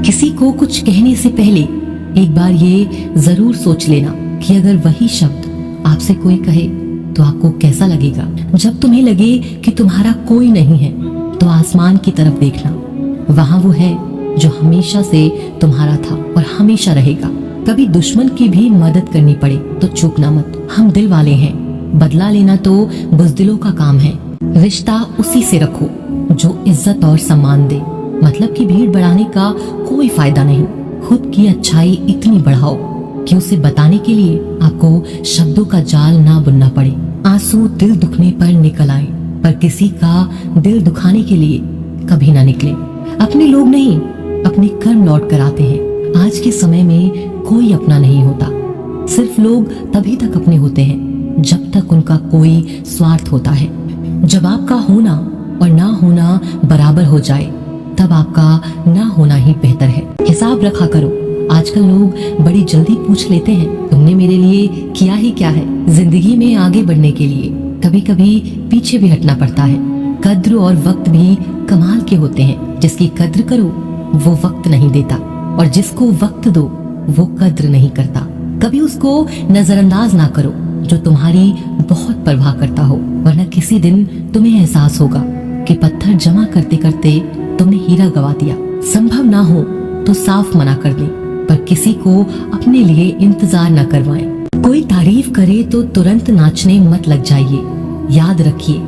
किसी को कुछ कहने से पहले एक बार ये जरूर सोच लेना कि अगर वही शब्द आपसे कोई कहे तो आपको कैसा लगेगा। जब तुम्हें लगे कि तुम्हारा कोई नहीं है तो आसमान की तरफ देखना, वहां वो है जो हमेशा से तुम्हारा था और हमेशा रहेगा। कभी दुश्मन की भी मदद करनी पड़े तो चूकना मत। हम दिल वाले हैं, बदला लेना तो बुज़दिलों का काम है। रिश्ता उसी से रखो जो इज्जत और सम्मान दे। मतलब की भीड़ बढ़ाने का कोई फायदा नहीं। खुद की अच्छाई इतनी बढ़ाओ कि उसे बताने के लिए आपको शब्दों का जाल ना बुनना पड़े। आंसू दिल दुखने पर निकल आए, पर किसी का दिल दुखाने के लिए कभी ना निकले। अपने लोग नहीं, अपने कर्म लौट कर आते हैं। आज के समय में कोई अपना नहीं होता। सिर्फ लोग तभी तक अपने होते हैं जब तक उनका कोई स्वार्थ होता है। जब आपका होना और ना होना बराबर हो जाए तब आपका ना होना ही बेहतर है। हिसाब रखा करो। आजकल लोग बड़ी जल्दी पूछ लेते हैं तुमने मेरे लिए किया ही क्या है। जिंदगी में आगे बढ़ने के लिए कभी कभी पीछे भी हटना पड़ता है। कद्र और वक्त भी कमाल के होते हैं। जिसकी कद्र करो वो वक्त नहीं देता और जिसको वक्त दो वो कद्र नहीं करता। कभी उसको नजरअंदाज ना करो जो तुम्हारी बहुत परवाह करता हो, वरना किसी दिन तुम्हें एहसास होगा कि पत्थर जमा करते करते तुमने हीरा गवा दिया। संभव ना हो तो साफ मना कर दें, पर किसी को अपने लिए इंतजार न करवाएं। कोई तारीफ करे तो तुरंत नाचने मत लग जाइए। याद रखिए,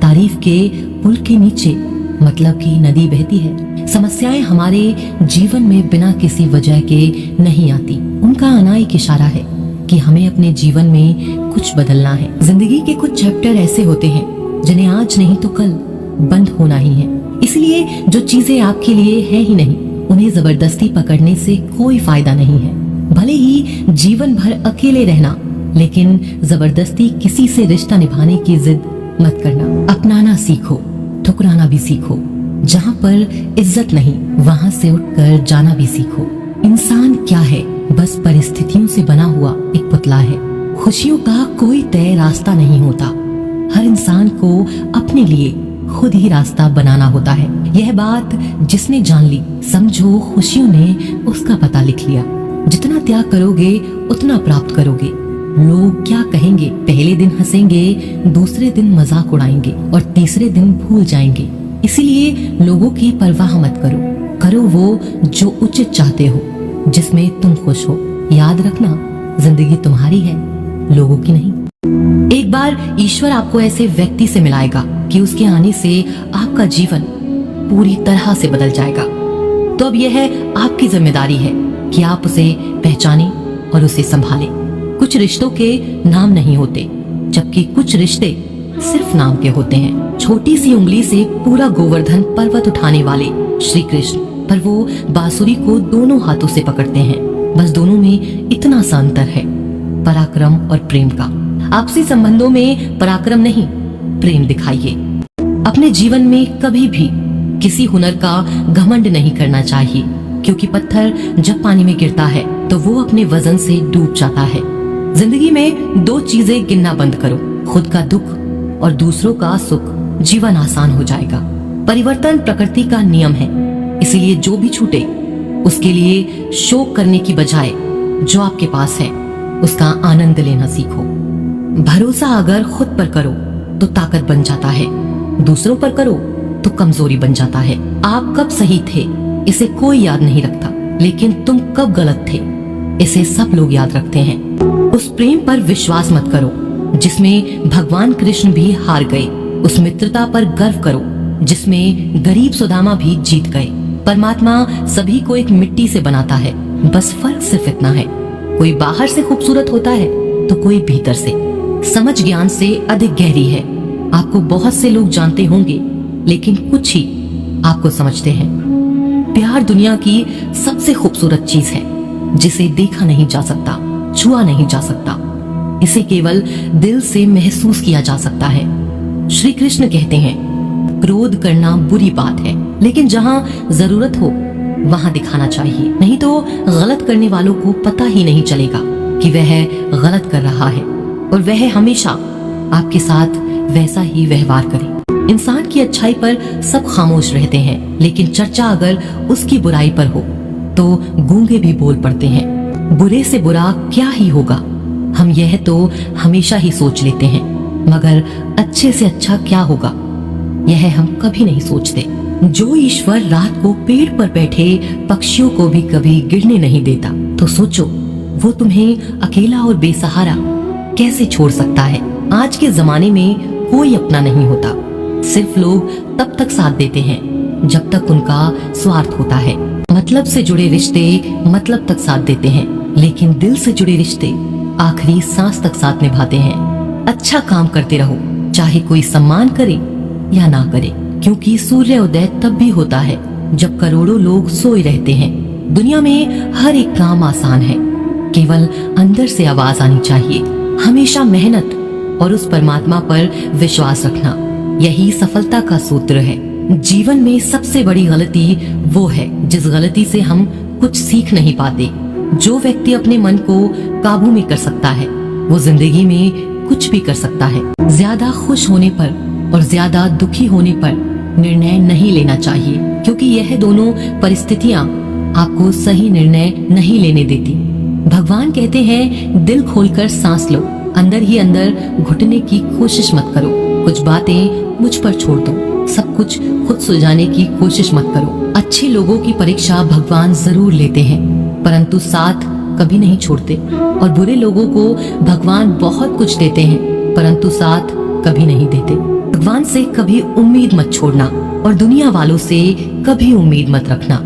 तारीफ के पुल के नीचे मतलब की नदी बहती है। समस्याएं हमारे जीवन में बिना किसी वजह के नहीं आती। उनका आना एक इशारा है कि हमें अपने जीवन में कुछ बदलना है। जिंदगी के कुछ चैप्टर ऐसे होते हैं जिन्हें आज नहीं तो कल बंद होना ही है। इसलिए जो चीजें आपके लिए है ही नहीं, उन्हें जबरदस्ती पकड़ने से कोई फायदा नहीं है। भले ही जीवन भर अकेले रहना, लेकिन जबरदस्ती किसी से रिश्ता निभाने की जिद मत करना। अपनाना सीखो, ठुकराना भी सीखो। जहाँ पर इज्जत नहीं वहाँ से उठकर जाना भी सीखो। इंसान क्या है? बस परिस्थितियों से बना हुआ एक पुतला है। खुशियों का कोई तय रास्ता नहीं होता। हर इंसान को अपने लिए खुद ही रास्ता बनाना होता है। यह बात जिसने जान ली, समझो खुशियों ने उसका पता लिख लिया। जितना त्याग करोगे उतना प्राप्त करोगे। लोग क्या कहेंगे? पहले दिन हंसेंगे, दूसरे दिन मजाक उड़ाएंगे और तीसरे दिन भूल जाएंगे। इसीलिए लोगों की परवाह मत करो। करो वो जो उचित चाहते हो, जिसमें तुम खुश हो। याद रखना, जिंदगी तुम्हारी है, लोगों की नहीं। एक बार ईश्वर आपको ऐसे व्यक्ति से मिलाएगा कि उसके आने से आपका जीवन पूरी तरह से बदल जाएगा। तो अब यह है आपकी जिम्मेदारी है कि आप उसे पहचानें और उसे संभालें। कुछ रिश्तों के नाम नहीं होते, जबकि कुछ रिश्ते सिर्फ नाम के होते हैं। छोटी सी उंगली से पूरा गोवर्धन पर्वत उठाने वाले श्री कृष्ण, पर वो बांसुरी को दोनों हाथों से पकड़ते हैं। बस दोनों में इतना सा अंतर है, पराक्रम और प्रेम का। आपसी संबंधों में पराक्रम नहीं, प्रेम दिखाइए। अपने जीवन में कभी भी किसी हुनर का घमंड नहीं करना चाहिए, क्योंकि पत्थर जब पानी में गिरता है तो वो अपने वजन से डूब जाता है। जिंदगी में दो चीजें गिनना बंद करो, खुद का दुख और दूसरों का सुख। जीवन आसान हो जाएगा। परिवर्तन प्रकृति का नियम है, इसीलिए जो भी छूटे उसके लिए शोक करने की बजाय जो आपके पास है उसका आनंद लेना सीखो। भरोसा अगर खुद पर करो तो ताकत बन जाता है, दूसरों पर करो तो कमजोरी बन जाता है। आप कब सही थे इसे कोई याद नहीं रखता, लेकिन तुम कब गलत थे इसे सब लोग याद रखते हैं। उस प्रेम पर विश्वास मत करो जिसमें भगवान कृष्ण भी हार गए। उस मित्रता पर गर्व करो जिसमें गरीब सुदामा भी जीत गए। परमात्मा सभी को एक मिट्टी से बनाता है, बस फर्क सिर्फ इतना है, कोई बाहर से खूबसूरत होता है तो कोई भीतर से। समझ ज्ञान से अधिक गहरी है। आपको बहुत से लोग जानते होंगे, लेकिन कुछ ही आपको समझते हैं। प्यार दुनिया की सबसे खूबसूरत चीज है, जिसे देखा नहीं जा सकता, छुआ नहीं जा सकता। इसे केवल दिल से महसूस किया जा सकता है। श्री कृष्ण कहते हैं, क्रोध करना बुरी बात है, लेकिन जहाँ जरूरत हो वहाँ दिखाना चाहिए, नहीं तो गलत करने वालों को पता ही नहीं चलेगा कि वह गलत कर रहा है, और वह हमेशा आपके साथ वैसा ही व्यवहार करे। इंसान की अच्छाई पर सब खामोश रहते हैं, लेकिन चर्चा अगर उसकी बुराई पर हो तो गूंगे भी बोल पड़ते हैं। बुरे से बुरा क्या ही होगा, हम यह तो हमेशा ही सोच लेते हैं, मगर अच्छे से अच्छा क्या होगा यह हम कभी नहीं सोचते। जो ईश्वर रात को पेड़ पर बैठे पक्षियों को भी कभी गिरने नहीं देता, तो सोचो वो तुम्हें अकेला और बेसहारा कैसे छोड़ सकता है। आज के जमाने में कोई अपना नहीं होता, सिर्फ लोग तब तक साथ देते हैं जब तक उनका स्वार्थ होता है। मतलब से जुड़े रिश्ते मतलब तक साथ देते हैं, लेकिन दिल से जुड़े रिश्ते आखिरी सांस तक साथ निभाते हैं। अच्छा काम करते रहो, चाहे कोई सम्मान करे या ना करे, क्योंकि सूर्योदय तब भी होता है जब करोड़ों लोग सोए रहते हैं। दुनिया में हर एक काम आसान है, केवल अंदर से आवाज आनी चाहिए। हमेशा मेहनत और उस परमात्मा पर विश्वास रखना, यही सफलता का सूत्र है। जीवन में सबसे बड़ी गलती वो है जिस गलती से हम कुछ सीख नहीं पाते। जो व्यक्ति अपने मन को काबू में कर सकता है वो जिंदगी में कुछ भी कर सकता है। ज्यादा खुश होने पर और ज्यादा दुखी होने पर निर्णय नहीं लेना चाहिए, क्योंकि यह दोनों परिस्थितियां आपको सही निर्णय नहीं लेने देती। भगवान कहते हैं दिल खोलकर सांस लो, अंदर ही अंदर घुटने की कोशिश मत करो। कुछ बातें मुझ पर छोड़ दो, सब कुछ खुद सुलझाने की कोशिश मत करो। अच्छे लोगों की परीक्षा भगवान जरूर लेते हैं, परंतु साथ कभी नहीं छोड़ते। और बुरे लोगों को भगवान बहुत कुछ देते हैं, परंतु साथ कभी नहीं देते। भगवान से कभी उम्मीद मत छोड़ना और दुनिया वालों से कभी उम्मीद मत रखना।